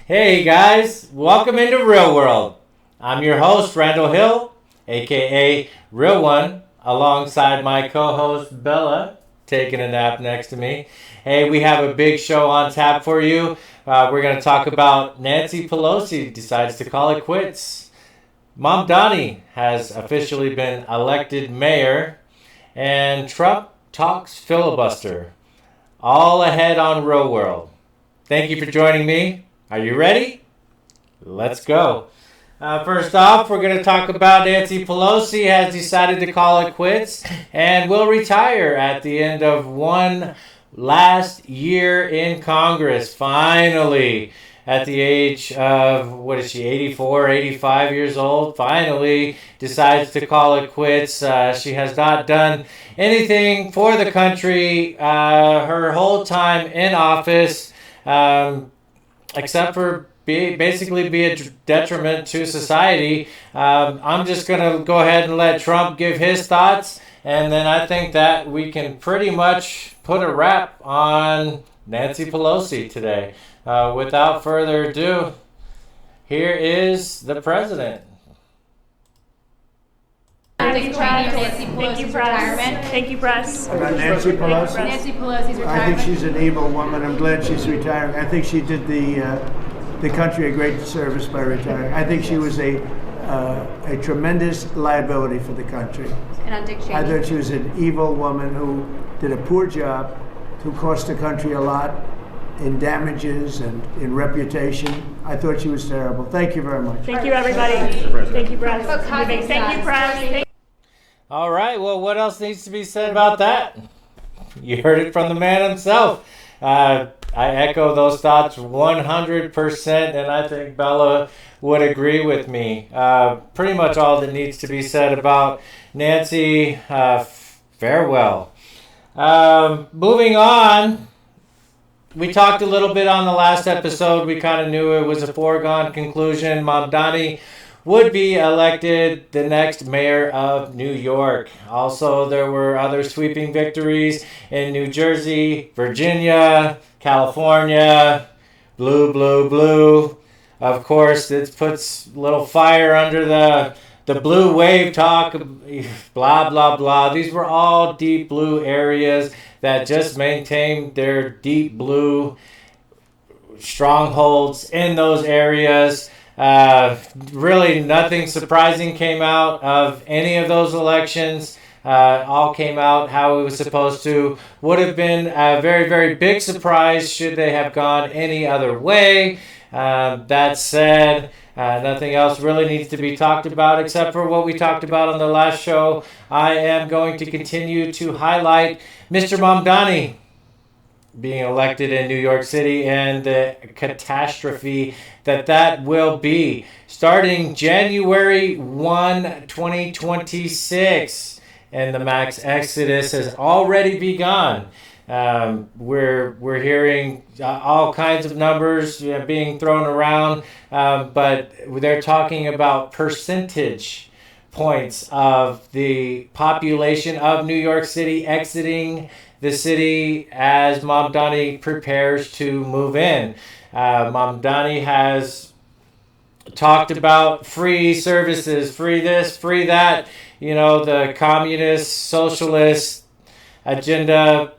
Hey guys, welcome into Rhill World. I'm your host, Randall Hill, aka Rhill One, alongside my co-host Bella, taking a nap next to me. Hey, we have a big show on tap for you. We're going to talk about Nancy Pelosi decides to call it quits. Mamdani has officially been elected mayor, and Trump talks filibuster. All ahead on Rhill World. Thank you for joining me. Are you ready? Let's go. First off, we're going to talk about Nancy Pelosi has decided to call it quits and will retire at the end of one last year in Congress. Finally, at the age of, 84, 85 years old, finally decides to call it quits. She has not done anything for the country her whole time in office, except for basically be a detriment to society. I'm just going to go ahead and let Trump give his thoughts, and then I think that we can pretty much put a wrap on Nancy Pelosi today. Without further ado, here is the president. Thank you, press. Thank you, press. About Nancy Pelosi? Nancy Pelosi's retirement. I think she's an evil woman. I'm glad she's retiring. I think she did the country a great service by retiring. I think she was a tremendous liability for the country. And on Dick Cheney. I thought she was an evil woman who did a poor job, who cost the country a lot in damages and in reputation. I thought she was terrible. Thank you very much. Thank you, everybody. Thank you, press. Thank you, press. All right, well, what else needs to be said about that? You heard it from the man himself. I echo those thoughts 100%, and I think Bella would agree with me. Pretty much all that needs to be said about Nancy. Farewell. Moving on. We talked a little bit on the last episode. We kind of knew it was a foregone conclusion. Mamdani would be elected the next mayor of New York. Also, there were other sweeping victories in New Jersey, Virginia, California, blue, blue, blue. Of course, it puts a little fire under the blue wave talk, blah, blah, blah. These were all deep blue areas that just maintained their deep blue strongholds in those areas. Really nothing surprising came out of any of those elections. All came out how it was supposed to. Would have been a very, very big surprise should they have gone any other way. That said, nothing else really needs to be talked about except for what we talked about on the last show. I am going to continue to highlight Mr. Mamdani being elected in New York City and the catastrophe that will be starting January 1, 2026. And the max exodus has already begun. We're hearing all kinds of numbers being thrown around, but they're talking about percentage points of the population of New York City exiting the city as Mamdani prepares to move in. Mamdani has talked about free services, free this, free that, the Communist Socialist agenda.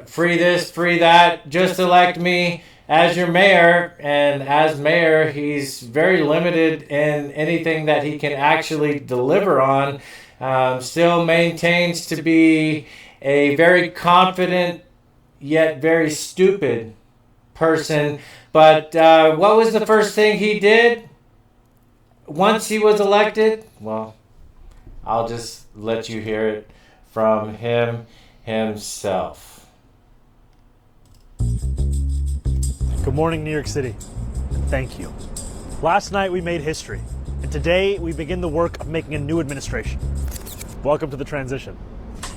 Free this, free that, just elect me as your mayor. And as mayor, he's very limited in anything that he can actually deliver on. Still maintains to be a very confident yet very stupid person. But what was the first thing he did once he was elected? Well, I'll just let you hear it from him himself. Good morning, New York City, and thank you. Last night we made history, and today we begin the work of making a new administration. Welcome to the transition.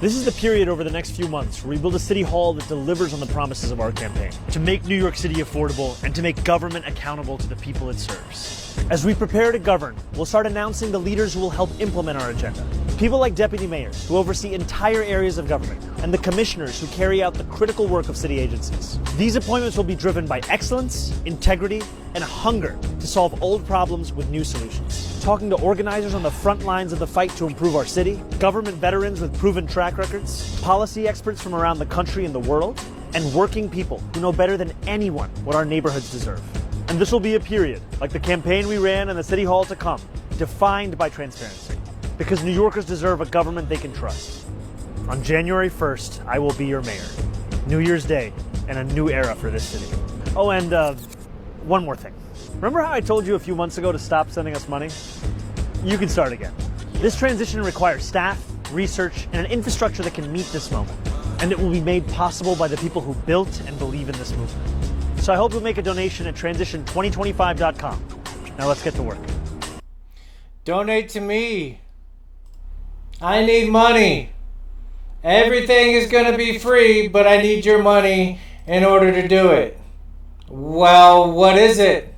This is the period over the next few months where we build a city hall that delivers on the promises of our campaign, to make New York City affordable and to make government accountable to the people it serves. As we prepare to govern, we'll start announcing the leaders who will help implement our agenda. People like deputy mayors who oversee entire areas of government, and the commissioners who carry out the critical work of city agencies. These appointments will be driven by excellence, integrity, and a hunger to solve old problems with new solutions. Talking to organizers on the front lines of the fight to improve our city, government veterans with proven track records, policy experts from around the country and the world, and working people who know better than anyone what our neighborhoods deserve. And this will be a period, like the campaign we ran and the city hall to come, defined by transparency. Because New Yorkers deserve a government they can trust. On January 1st, I will be your mayor. New Year's Day and a new era for this city. Oh, and one more thing. Remember how I told you a few months ago to stop sending us money? You can start again. This transition requires staff, research, and an infrastructure that can meet this moment. And it will be made possible by the people who built and believe in this movement. So I hope you'll make a donation at transition2025.com. Now let's get to work. Donate to me. I need money. Everything is going to be free, but I need your money in order to do it. Well, what is it?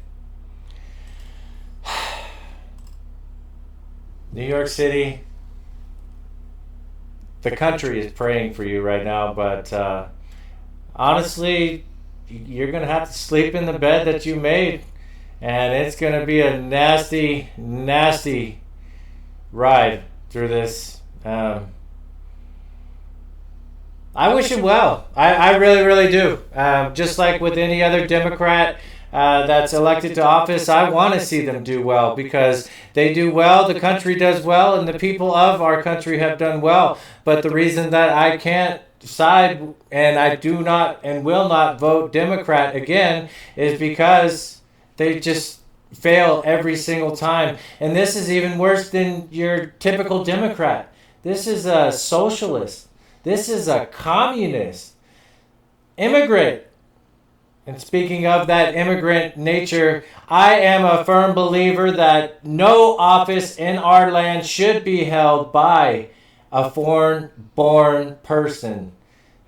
New York City, the country is praying for you right now, but honestly, you're going to have to sleep in the bed that you made, and it's going to be a nasty, nasty ride through this. I wish him well. I really, really do. Just like with any other Democrat that's elected to office, I want to see them do well because they do well, the country does well, and the people of our country have done well. But the reason that I can't side and I do not and will not vote Democrat again is because they just fail every single time. And this is even worse than your typical Democrat. This is a socialist. This is a communist, immigrant. And speaking of that immigrant nature, I am a firm believer that no office in our land should be held by a foreign-born person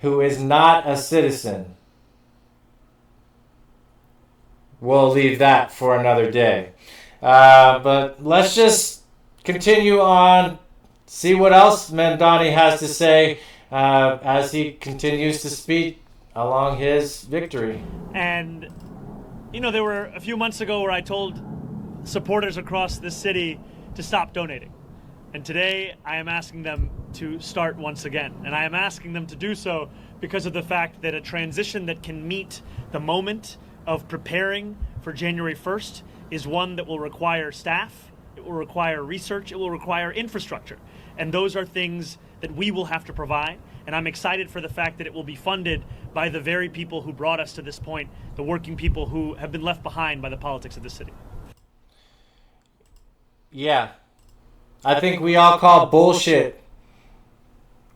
who is not a citizen. We'll leave that for another day. But let's just continue on, see what else Mamdani has to say as he continues to speak along his victory. And, you know, there were a few months ago where I told supporters across this city to stop donating. And today I am asking them to start once again. And I am asking them to do so because of the fact that a transition that can meet the moment of preparing for January 1st is one that will require staff, it will require research, it will require infrastructure. And those are things that we will have to provide. And I'm excited for the fact that it will be funded by the very people who brought us to this point, the working people who have been left behind by the politics of the city. Yeah, I think we all call bullshit.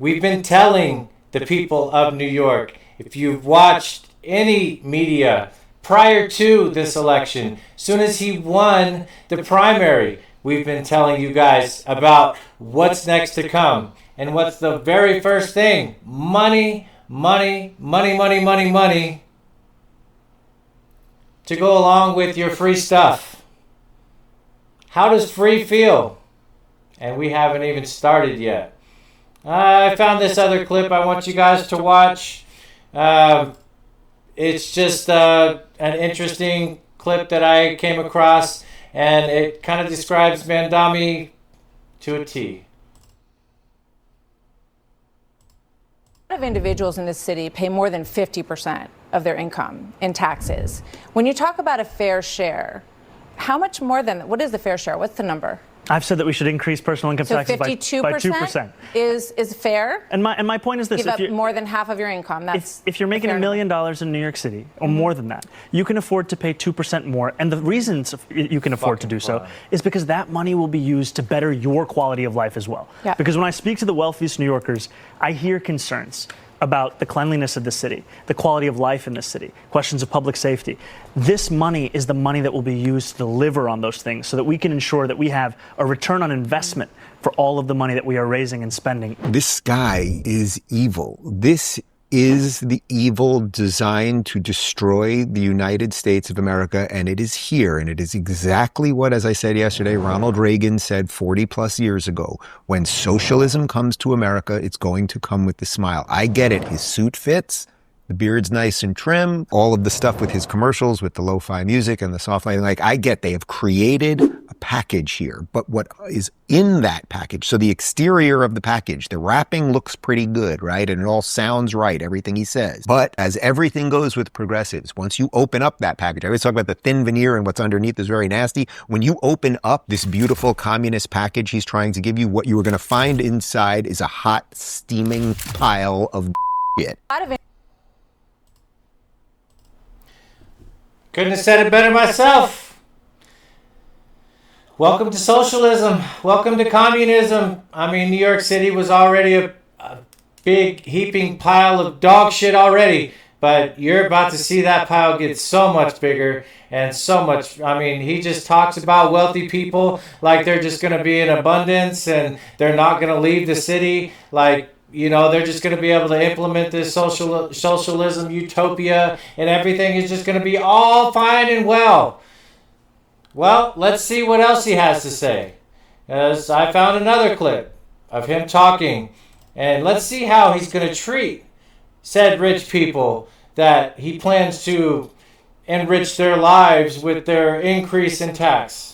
We've been telling the people of New York, if you've watched any media prior to this election, as soon as he won the primary, we've been telling you guys about what's next to come. And what's the very first thing? Money, money, money, money, money, money to go along with your free stuff. How does free feel? And we haven't even started yet. I found this other clip I want you guys to watch. It's just an interesting clip that I came across, and it kind of describes Mamdani to a T. A lot of individuals in this city pay more than 50% of their income in taxes. When you talk about a fair share, how much more than, what is the fair share? What's the number? I've said that we should increase personal income taxes by 2%. Is fair? And my point is this: give up more than half of your income. That's if you're making $1 million in New York City, or more than that, you can afford to pay 2% more. And the reasons you can afford to do so is because that money will be used to better your quality of life as well. Yeah. Because when I speak to the wealthiest New Yorkers, I hear concerns about the cleanliness of the city, the quality of life in the city, questions of public safety. This money is the money that will be used to deliver on those things so that we can ensure that we have a return on investment for all of the money that we are raising and spending. This guy is evil. This is the evil designed to destroy the United States of America, and it is here. And it is exactly what, as I said yesterday, Ronald Reagan said 40 plus years ago. When socialism comes to America, it's going to come with the smile. I get it. His suit fits. The beard's nice and trim. All of the stuff with his commercials, with the lo-fi music and the soft lighting, like, I get they have created a package here. But what is in that package, so the exterior of the package, the wrapping looks pretty good, right? And it all sounds right, everything he says. But as everything goes with progressives, once you open up that package, I always talk about the thin veneer and what's underneath is very nasty. When you open up this beautiful communist package he's trying to give you, what you are going to find inside is a hot, steaming pile of shit. Couldn't have said it better myself. Welcome to socialism. Welcome to communism. I mean, New York City was already a big heaping pile of dog shit already, but you're about to see that pile get so much bigger and so much. I mean, he just talks about wealthy people like they're just going to be in abundance and they're not going to leave the city. Like, you know, they're just going to be able to implement this socialism utopia and everything is just going to be all fine and well. Well, let's see what else he has to say. As I found another clip of him talking, and let's see how he's going to treat said rich people that he plans to enrich their lives with their increase in tax.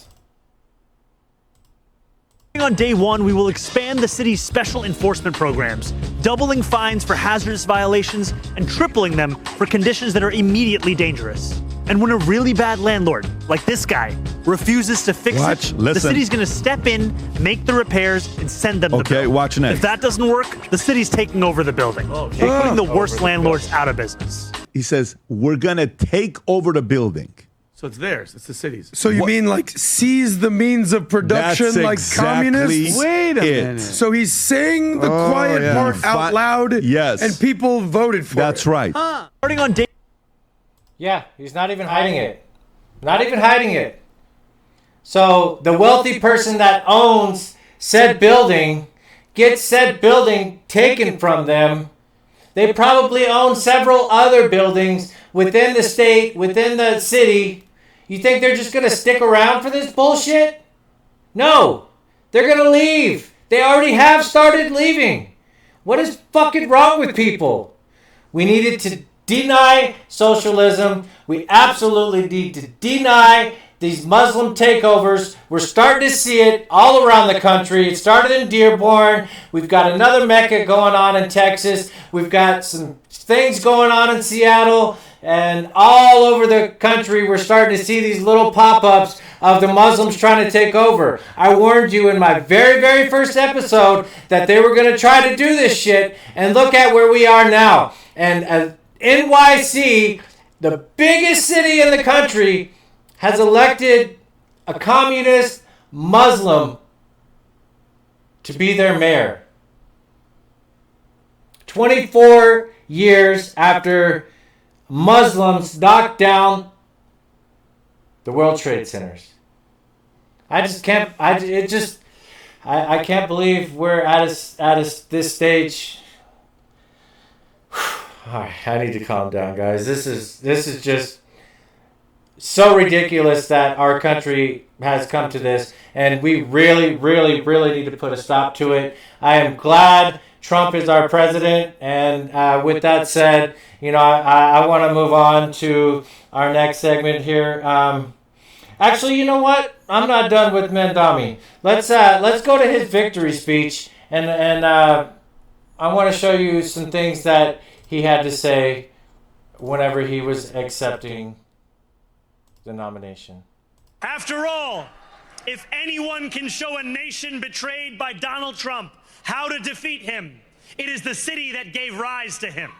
On day one, we will expand the city's special enforcement programs, doubling fines for hazardous violations and tripling them for conditions that are immediately dangerous. And when a really bad landlord, like this guy, refuses to fix the city's going to step in, make the repairs, and send them the bill. Okay, watch next. If that doesn't work, the city's taking over the building, putting the worst landlords out of business. He says, we're going to take over the building. So it's theirs. It's the city's. So you mean like seize the means of production, That's like exactly communists? Wait a minute. So he's saying the quiet part out loud. Yes. And people voted for it. That's right. Starting on day. Yeah, he's not even hiding it. Not even hiding it. So the wealthy person that owns said building gets said building taken from them. They probably own several other buildings within the state, within the city. You think they're just going to stick around for this bullshit? No. They're going to leave. They already have started leaving. What is fucking wrong with people? We needed to deny socialism. We absolutely need to deny these Muslim takeovers. We're starting to see it all around the country. It started in Dearborn. We've got another Mecca going on in Texas. We've got some things going on in Seattle. And all over the country, we're starting to see these little pop-ups of the Muslims trying to take over. I warned you in my very, very first episode that they were going to try to do this shit. And look at where we are now. And NYC, the biggest city in the country, has elected a communist Muslim to be their mayor. 24 years after Muslims knocked down the World Trade Centers. I can't believe we're at this stage. All right, I need to calm down, guys. This is just so ridiculous that our country has come to this, and we really, really, really need to put a stop to it. I am glad Trump is our president, and with that said, you know, I want to move on to our next segment here. Actually, you know what? I'm not done with Mamdani. Let's go to his victory speech, and I want to show you some things that he had to say whenever he was accepting the nomination. After all, if anyone can show a nation betrayed by Donald Trump how to defeat him, it is the city that gave rise to him.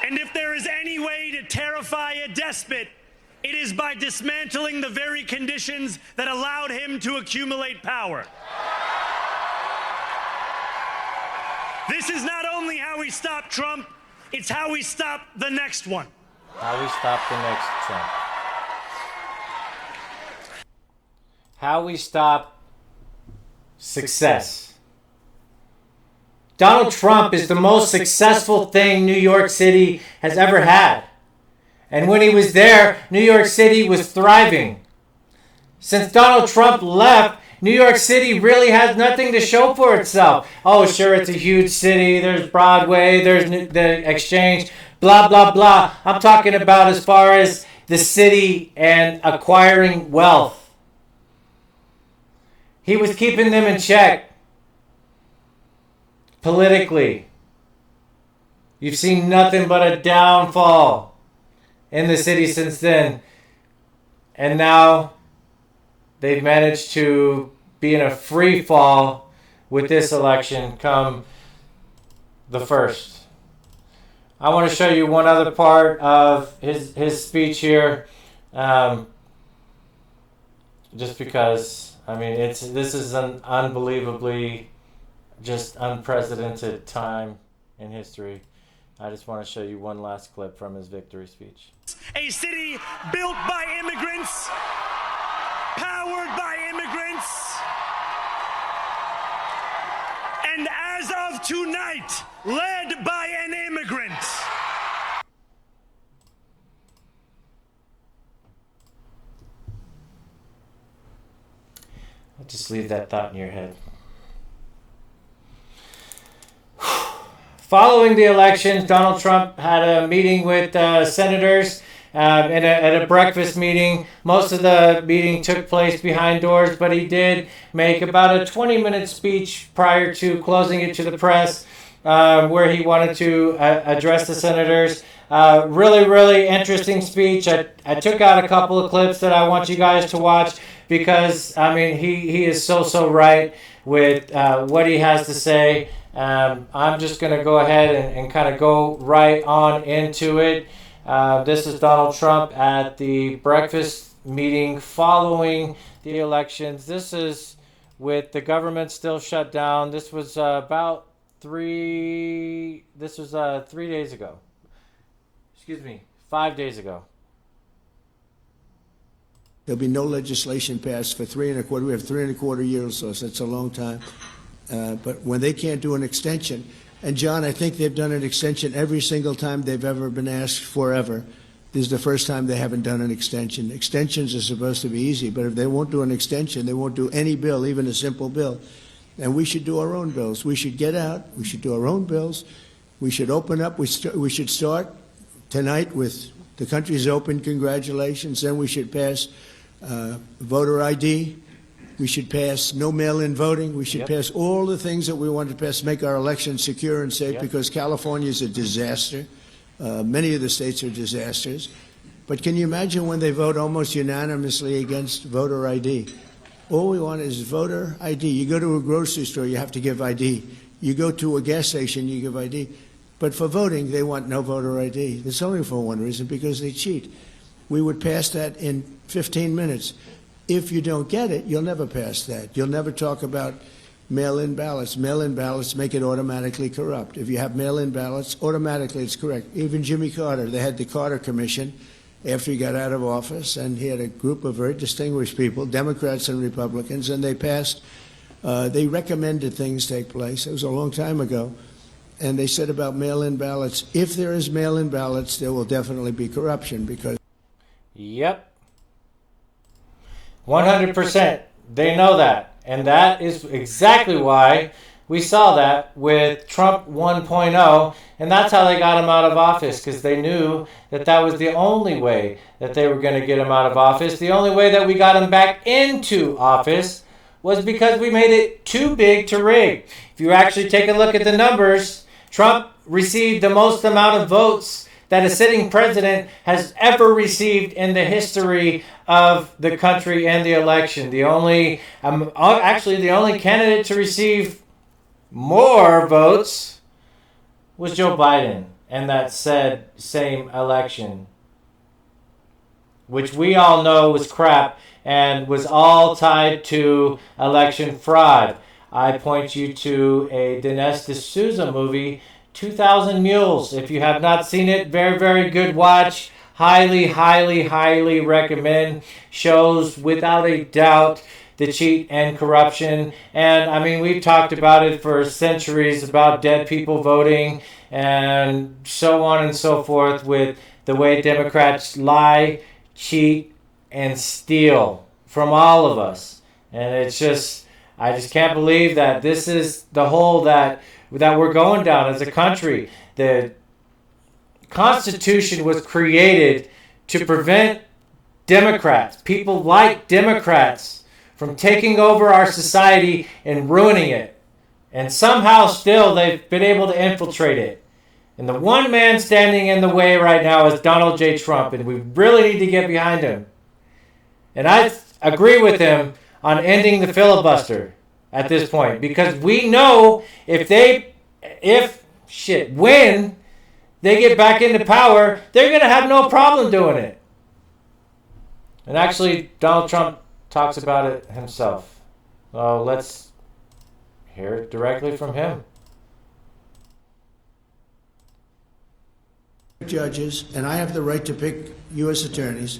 And if there is any way to terrify a despot, it is by dismantling the very conditions that allowed him to accumulate power. This is not only how we stop Trump, it's how we stop the next one. How we stop the next Trump. How we stop success. Donald Trump is the most successful thing New York City has ever had. And when he was there, New York City was thriving. Since Donald Trump left, New York City really has nothing to show for itself. Oh, sure, it's a huge city. There's Broadway, there's the Exchange, blah, blah, blah. I'm talking about as far as the city and acquiring wealth. He was keeping them in check politically. You've seen nothing but a downfall in the city since then. And now they've managed to be in a free fall with this election come the 1st. I want to show you one other part of his speech here, just because, I mean, this is an unbelievably just unprecedented time in history. I just want to show you one last clip from his victory speech. A city built by immigrants, powered by immigrants, and as of tonight, led by an immigrant. I'll just leave that thought in your head. Following the elections, Donald Trump had a meeting with senators at a breakfast meeting. Most of the meeting took place behind doors, but he did make about a 20-minute speech prior to closing it to the press, where he wanted to address the senators. Really interesting speech. I took out a couple of clips that I want you guys to watch because, I mean, he is so right with what he has to say. I'm just going to go ahead and kind of go right on into it. This is Donald Trump at the breakfast meeting following the elections. This is with the government still shut down. This was 3 days ago. Excuse me, 5 days ago. There'll be no legislation passed for 3.25. We have 3.25 years, so that's a long time. But when they can't do an extension, and John, I think they've done an extension every single time they've ever been asked forever. This is the first time they haven't done an extension. Extensions are supposed to be easy, but if they won't do an extension, they won't do any bill, even a simple bill. And we should do our own bills. We should get out. We should do our own bills. We should open up. We should start tonight with the country's open. Congratulations. Then we should pass voter ID. We should pass no mail-in voting. We should pass all the things that we want to pass, make our elections secure and safe, because California is a disaster. Many of the states are disasters. But can you imagine when they vote almost unanimously against voter ID? All we want is voter ID. You go to a grocery store, you have to give ID. You go to a gas station, you give ID. But for voting, they want no voter ID. It's only for one reason, because they cheat. We would pass that in 15 minutes. If you don't get it, you'll never pass that. You'll never talk about mail-in ballots. Mail-in ballots make it automatically corrupt. If you have mail-in ballots, automatically it's correct. Even Jimmy Carter, they had the Carter Commission after he got out of office, and he had a group of very distinguished people, Democrats and Republicans, and they passed, they recommended things take place. It was a long time ago. And they said about mail-in ballots, if there is mail-in ballots, there will definitely be corruption, because... Yep. 100%. They know that. And that is exactly why we saw that with Trump 1.0. And that's how they got him out of office, because they knew that that was the only way that they were going to get him out of office. The only way that we got him back into office was because we made it too big to rig. If you actually take a look at the numbers, Trump received the most amount of votes that a sitting president has ever received in the history of the country and the election. The only, the only candidate to receive more votes was Joe Biden and that said same election, which we all know was crap and was all tied to election fraud. I point you to a Dinesh D'Souza movie, 2,000 Mules. If you have not seen it, very good watch. Highly recommend. Shows without a doubt the cheat and corruption. And I mean, we've talked about it for centuries about dead people voting and so on and so forth, with the way Democrats lie, cheat, and steal from all of us. And it's just, I just can't believe that this is the hole that we're going down as a country. The Constitution was created to prevent Democrats, people like Democrats, from taking over our society and ruining it. And somehow still they've been able to infiltrate it. And the one man standing in the way right now is Donald J. Trump, and we really need to get behind him. And I agree with him on ending the filibuster at this point, because we know when they get back into power, they're going to have no problem doing it. And actually, Donald Trump talks about it himself. So let's hear it directly from him. Judges, and I have the right to pick U.S. attorneys,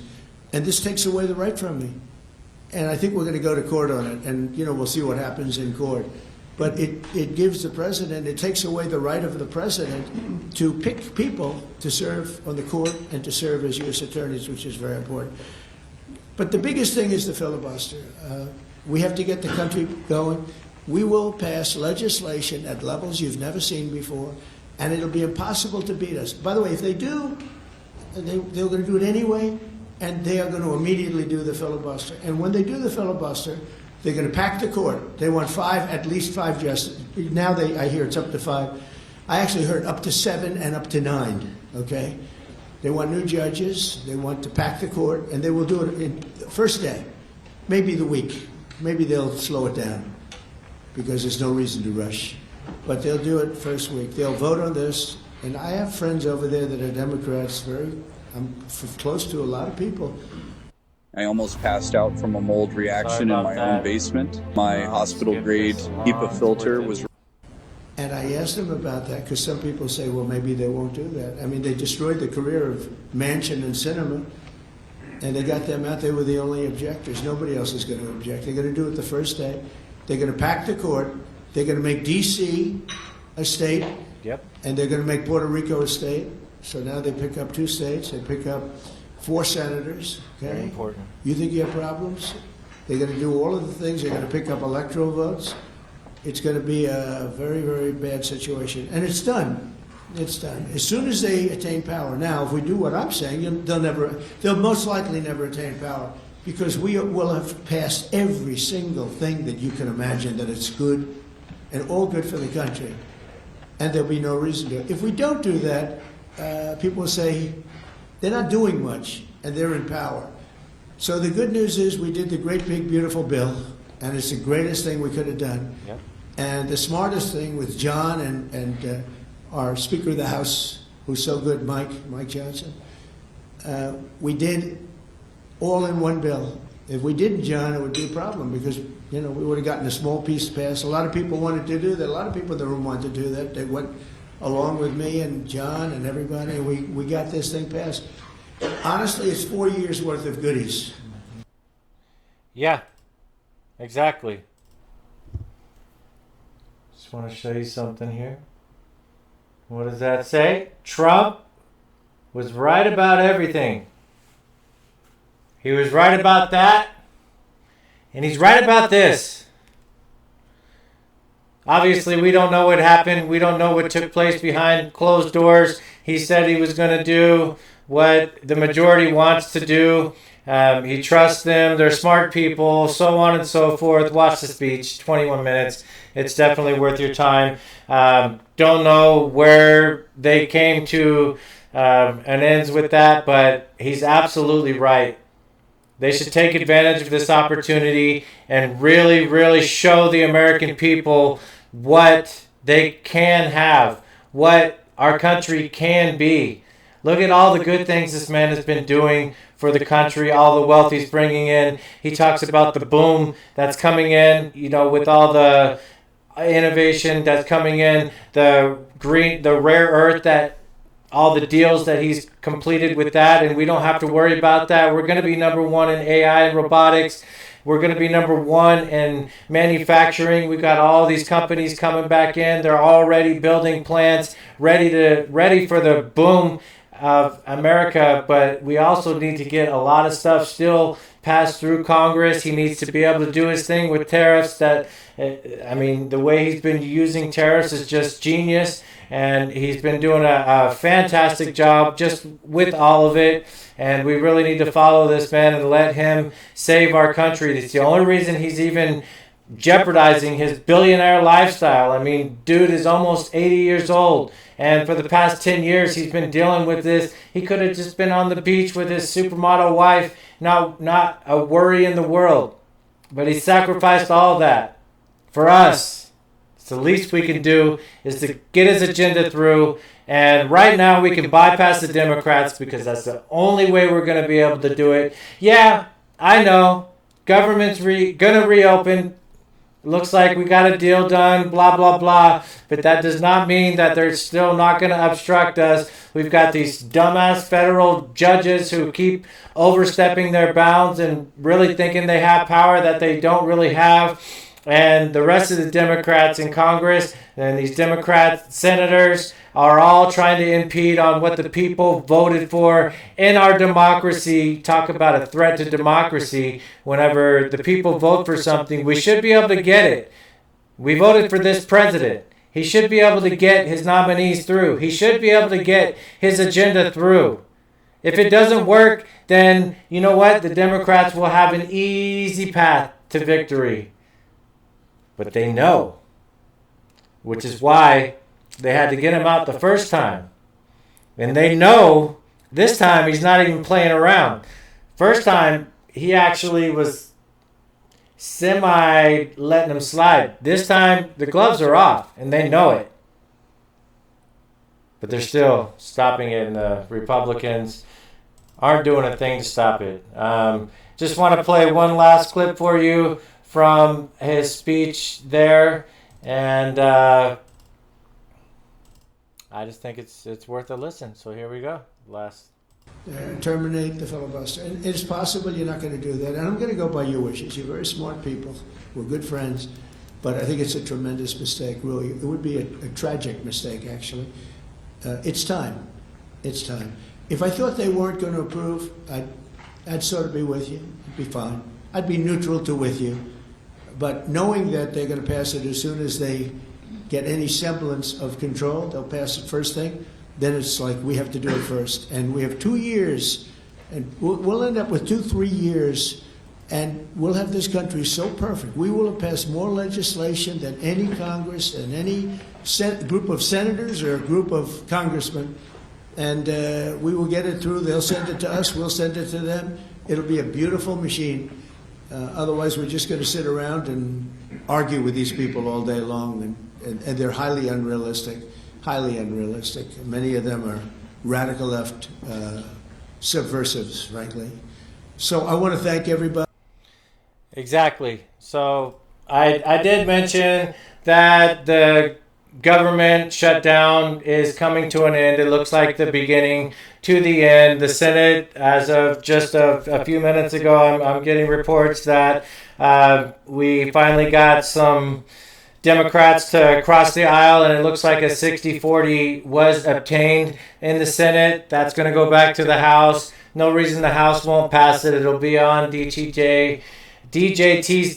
and this takes away the right from me. And I think we're going to go to court on it, and we'll see what happens in court. But it gives the president, it takes away the right of the president to pick people to serve on the court and to serve as U.S. attorneys, which is very important. But the biggest thing is the filibuster. We have to get the country going. We will pass legislation at levels you've never seen before, and it'll be impossible to beat us. By the way, if they do, they're going to do it anyway, and they are going to immediately do the filibuster. And when they do the filibuster, they're going to pack the court. They want at least five justices. Now I hear it's up to 5. I actually heard up to 7 and up to 9, okay? They want new judges. They want to pack the court, and they will do it in the first day, maybe the week. Maybe they'll slow it down because there's no reason to rush. But they'll do it first week. They'll vote on this. And I have friends over there that are Democrats. I'm close to a lot of people. I almost passed out from a mold reaction in my own basement. My hospital-grade HEPA filter was... And I asked them about that because some people say, well, maybe they won't do that. I mean, they destroyed the career of Manchin and Sinema, and they got them out. They were the only objectors. Nobody else is going to object. They're going to do it the first day. They're going to pack the court. They're going to make D.C. a state. Yep. And they're going to make Puerto Rico a state. So now they pick up 2 states. They pick up 4 senators. Okay? Very important. You think you have problems? They're going to do all of the things. They're going to pick up electoral votes. It's going to be a very, very bad situation. And it's done. It's done. As soon as they attain power. Now, if we do what I'm saying, they'll most likely never attain power, because we will have passed every single thing that you can imagine that it's good and all good for the country. And there'll be no reason to. If we don't do that, people will say they're not doing much and they're in power. So the good news is we did the great, big, beautiful bill, and it's the greatest thing we could have done. Yep. And the smartest thing with John and our Speaker of the House, who's so good, Mike Johnson, we did all in one bill. If we didn't, John, it would be a problem, because we would have gotten a small piece passed. A lot of people wanted to do that. A lot of people in the room wanted to do that. They went along with me and John and everybody, and we got this thing passed. Honestly, it's 4 years worth of goodies. Yeah, exactly. Just want to show you something here. What does that say? Trump was right about everything. He was right about that, and he's right about this. Obviously, we don't know what happened. We don't know what took place behind closed doors. He said he was going to do what the majority wants to do. He trusts them. They're smart people, so on and so forth. Watch the speech, 21 minutes. It's definitely worth your time. Don't know where they came to an ends with that, but he's absolutely right. They should take advantage of this opportunity and really, really show the American people what they can have, what our country can be. Look at all the good things this man has been doing for the country, all the wealth he's bringing in. He talks about the boom that's coming in, with all the innovation that's coming in, the rare earth that all the deals that he's completed with that, and we don't have to worry about that. We're going to be number one in AI and robotics. We're going to be number one in manufacturing. We've got all these companies coming back in. They're already building plants ready for the boom of America. But we also need to get a lot of stuff still passed through Congress. He needs to be able to do his thing with tariffs. The way he's been using tariffs is just genius. And he's been doing a fantastic job just with all of it. And we really need to follow this man and let him save our country. It's the only reason he's even jeopardizing his billionaire lifestyle. I mean, dude is almost 80 years old. And for the past 10 years, he's been dealing with this. He could have just been on the beach with his supermodel wife, not a worry in the world. But he sacrificed all that for us. It's the least we can do is to get his agenda through. And right now we can bypass the Democrats because that's the only way we're going to be able to do it. Yeah, I know. Government's going to reopen. Looks like we got a deal done, blah, blah, blah. But that does not mean that they're still not going to obstruct us. We've got these dumbass federal judges who keep overstepping their bounds and really thinking they have power that they don't really have. And the rest of the Democrats in Congress and these Democrat senators are all trying to impede on what the people voted for in our democracy. Talk about a threat to democracy. Whenever the people vote for something, we should be able to get it. We voted for this president. He should be able to get his nominees through. He should be able to get his agenda through. If it doesn't work, then you know what? The Democrats will have an easy path to victory. But they know, which is why they had to get him out the first time. And they know this time he's not even playing around. First time, he actually was letting him slide. This time, the gloves are off, and they know it. But they're still stopping it, and the Republicans aren't doing a thing to stop it. Just want to play one last clip for you from his speech there, and I just think it's worth a listen. So here we go. Terminate the filibuster. And it's possible you're not going to do that. And I'm going to go by your wishes. You're very smart people. We're good friends. But I think it's a tremendous mistake, really. It would be a tragic mistake, actually. It's time. It's time. If I thought they weren't going to approve, I'd sort of be with you. It'd be fine. I'd be neutral to with you. But knowing that they're going to pass it as soon as they get any semblance of control, they'll pass it first thing, then it's like we have to do it first. And we have 2 years, and we'll end up with 2-3 years, and we'll have this country so perfect. We will have passed more legislation than any Congress and any group of senators or a group of congressmen. And we will get it through. They'll send it to us. We'll send it to them. It'll be a beautiful machine. Otherwise, we're just going to sit around and argue with these people all day long, and they're highly unrealistic. Many of them are radical left subversives, frankly. So I want to thank everybody. Exactly. So I did mention that the government shutdown is coming to an end. It looks like the beginning to the end. The Senate, as of just a few minutes ago, I'm getting reports that we finally got some Democrats to cross the aisle, and it looks like a 60-40 was obtained in the Senate. That's going to go back to the House. No reason the House won't pass it. It'll be on DJT's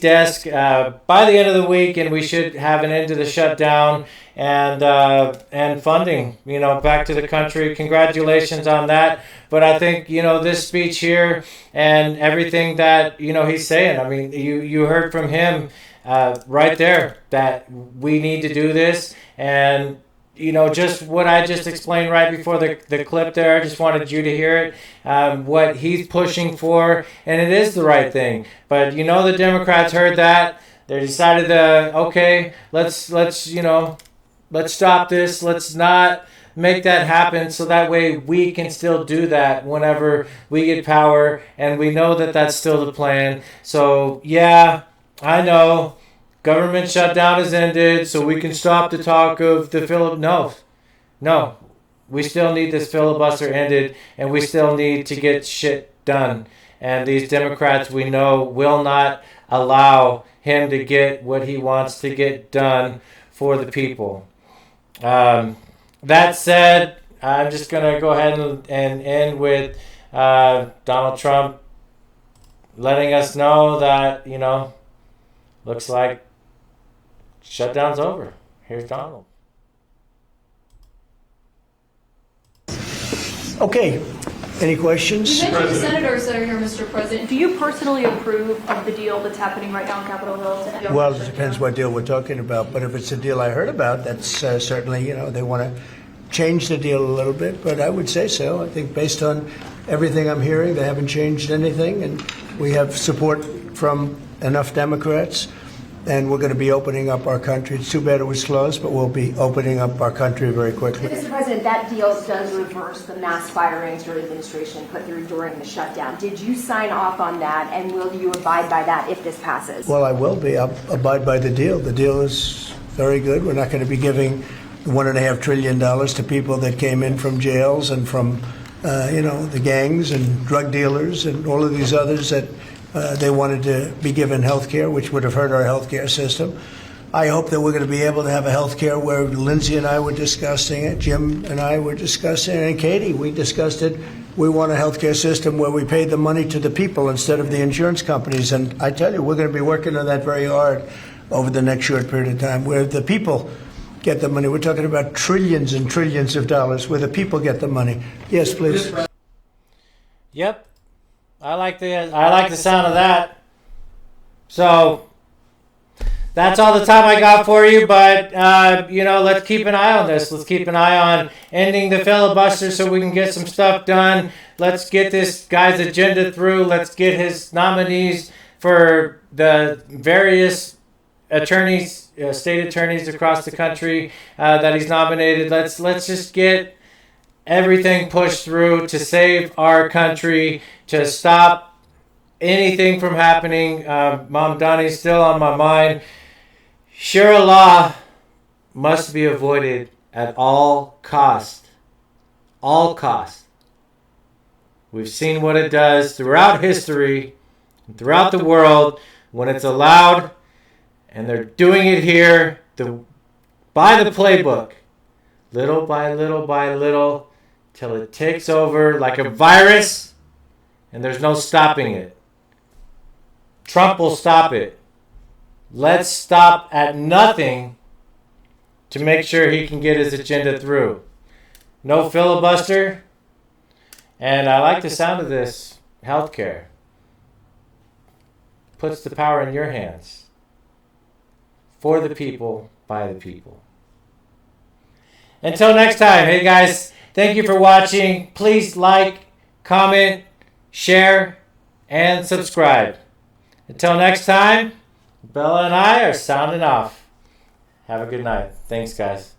desk by the end of the week, and we should have an end to the shutdown and funding, back to the country. Congratulations on that. But I think, this speech here and everything that, he's saying, I mean, you heard from him right there that we need to do this. And, just what I just explained right before the clip there, I just wanted you to hear it, what he's pushing for, and it is the right thing. But, the Democrats heard that. They decided okay, let's stop this. Let's not make that happen, so that way we can still do that whenever we get power, and we know that that's still the plan. So, yeah, I know. Government shutdown has ended, so we can stop the talk of the No. we still need this filibuster ended, and we still need to get shit done. And these Democrats, we know, will not allow him to get what he wants to get done for the people. That said, I'm just going to go ahead and end with Donald Trump letting us know that, looks like shutdown's over. Here's Donald. Okay. Any questions? You mentioned the senators that are here, Mr. President. Do you personally approve of the deal that's happening right now on Capitol Hill? Well, it depends what deal we're talking about. But if it's a deal I heard about, that's certainly, they want to change the deal a little bit. But I would say so. I think based on everything I'm hearing, they haven't changed anything. And we have support from enough Democrats. And we're going to be opening up our country. It's too bad it was closed, but we'll be opening up our country very quickly. Mr. President, that deal does reverse the mass firings your administration put through during the shutdown. Did you sign off on that, and will you abide by that if this passes? Well, I will be. I'll abide by the deal. The deal is very good. We're not going to be giving $1.5 trillion to people that came in from jails and from, the gangs and drug dealers and all of these others that they wanted to be given health care, which would have hurt our health care system. I hope that we're going to be able to have a health care where Lindsay and I were discussing it, Jim and I were discussing it, and Katie, we discussed it. We want a health care system where we pay the money to the people instead of the insurance companies. And I tell you, we're going to be working on that very hard over the next short period of time, where the people get the money. We're talking about trillions and trillions of dollars where the people get the money. Yes, please. Yep. I like the sound of that. So that's all the time I got for you. But let's keep an eye on this. Let's keep an eye on ending the filibuster so we can get some stuff done. Let's get this guy's agenda through. Let's get his nominees for the various attorneys, state attorneys across the country that he's nominated. Let's just get everything pushed through to save our country, to stop anything from happening. Mamdani's still on my mind. Sharia law must be avoided at all cost. All cost. We've seen what it does throughout history, throughout the world, when it's allowed, and they're doing it here by the playbook, little by little by little, till it takes over like a virus, and there's no stopping it. Trump will stop it. Let's stop at nothing to make sure he can get his agenda through. No filibuster. And I like the sound of this. Healthcare. Puts the power in your hands. For the people, by the people. Until next time, hey guys, thank you for watching. Please like, comment, share, and subscribe. Until next time, Bella and I are sounding off. Have a good night. Thanks, guys.